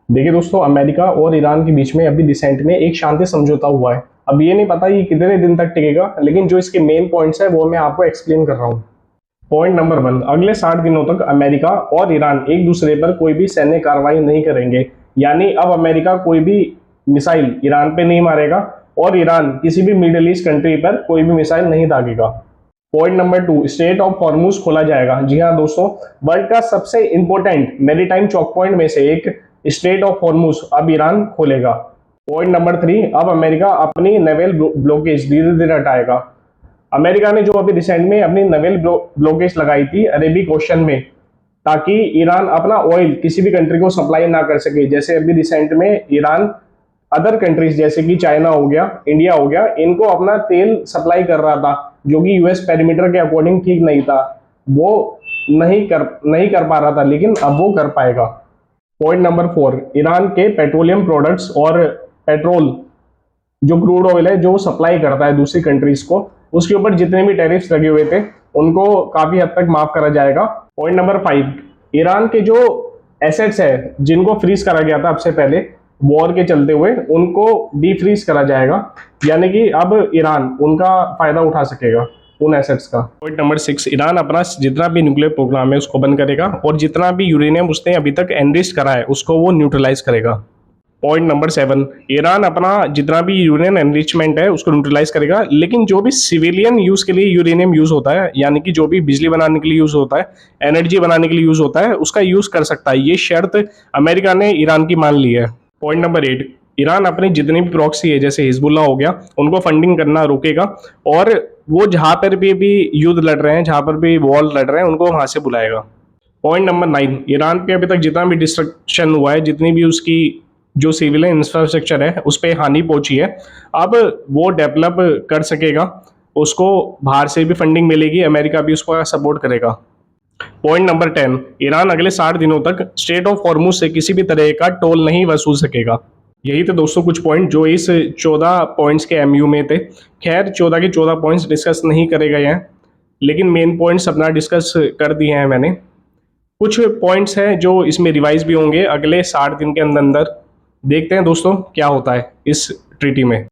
देखिए दोस्तों, अमेरिका और ईरान के बीच में अभी रिसेंट में एक शांति समझौता हुआ है। अब ये नहीं पता ये कितने दिन तक टिकेगा, लेकिन जो इसके मेन पॉइंट्स है वो मैं आपको एक्सप्लेन कर रहा हूँ। पॉइंट नंबर 1, अगले 60 दिनों तक अमेरिका और ईरान एक दूसरे पर कोई भी सैन्य कार्रवाई नहीं करेंगे। यानी अब अमेरिका कोई भी मिसाइल ईरान पे नहीं मारेगा और ईरान किसी भी मिडिल ईस्ट कंट्री पर कोई भी मिसाइल नहीं दागेगा। Point number 2, strait of Hormuz खोला जाएगा। जी हाँ दोस्तों, वर्ल्ड का सबसे इंपॉर्टेंट मैरीटाइम चौक पॉइंट में से एक स्ट्रेट ऑफ हॉर्मुज अब ईरान खोलेगा। पॉइंट नंबर 3, अब अमेरिका अपनी नेवल ब्लॉकेज धीरे धीरे हटाएगा। अमेरिका ने जो अभी रिसेंट में अपनी नेवल ब्लॉकेज लगाई थी अरेबिक ओशन में, ताकि ईरान अपना ऑयल किसी भी कंट्री को सप्लाई ना कर सके। जैसे अभी रिसेंट में ईरान अदर कंट्रीज जैसे कि चाइना हो गया, इंडिया हो गया, इनको अपना तेल सप्लाई कर रहा था, जो कि यूएस पेरीमीटर के अकॉर्डिंग ठीक नहीं था। वो नहीं कर पा रहा था, लेकिन अब वो कर पाएगा। पॉइंट नंबर 4, ईरान के पेट्रोलियम प्रोडक्ट्स और पेट्रोल जो क्रूड ऑयल है जो सप्लाई करता है दूसरी कंट्रीज को, उसके ऊपर जितने भी टैरिफ्स लगे हुए थे उनको काफी हद तक माफ करा जाएगा। पॉइंट नंबर 5, ईरान के जो एसेट्स है जिनको फ्रीज करा गया था अब से पहले वॉर के चलते हुए, उनको डीफ्रीज करा जाएगा। यानी कि अब ईरान उनका फायदा उठा सकेगा उन एसेट्स का। पॉइंट नंबर 6, ईरान अपना जितना भी न्यूक्लियर प्रोग्राम है उसको बंद करेगा और जितना भी यूरेनियम उसने अभी तक एनरिच करा है उसको वो न्यूट्रलाइज करेगा। पॉइंट नंबर 7, ईरान अपना जितना भी यूरेनियम एनरिचमेंट है उसको न्यूट्रलाइज करेगा, लेकिन जो भी सिविलियन यूज के लिए यूरेनियम यूज होता है, यानी कि जो भी बिजली बनाने के लिए यूज होता है, एनर्जी बनाने के लिए यूज होता है, उसका यूज कर सकता है। ये शर्त अमेरिका ने ईरान की मान ली है। पॉइंट नंबर 8, ईरान अपनी जितनी भी प्रॉक्सी है जैसे हिजबुल्ला हो गया उनको फंडिंग करना रोकेगा, और वो जहां पर भी युद्ध लड़ रहे हैं, जहां पर भी वॉर लड़ रहे हैं, उनको वहां से बुलाएगा। पॉइंट नंबर 9, ईरान पे अभी तक जितना भी डिस्ट्रक्शन हुआ है, जितनी भी उसकी जो सिविलियन इंफ्रास्ट्रक्चर है उस पर हानि पहुंची है, अब वो डेवलप कर सकेगा। उसको बाहर से भी फंडिंग मिलेगी, अमेरिका भी उसको सपोर्ट करेगा। पॉइंट नंबर 10, ईरान अगले 60 दिनों तक स्ट्रेट ऑफ हॉर्मुज से किसी भी तरह का टोल नहीं वसूल सकेगा। यही तो दोस्तों कुछ पॉइंट जो इस 14 पॉइंट्स के एमयू में थे। खैर 14 के 14 पॉइंट्स डिस्कस नहीं करेगा यहाँ, लेकिन मेन पॉइंट्स अपना डिस्कस कर दिए हैं मैंने। कुछ पॉइंट्स हैं जो इसमें रिवाइज भी होंगे अगले 60 दिन के अंदर अंदर। देखते हैं दोस्तों क्या होता है इस ट्रीटी में।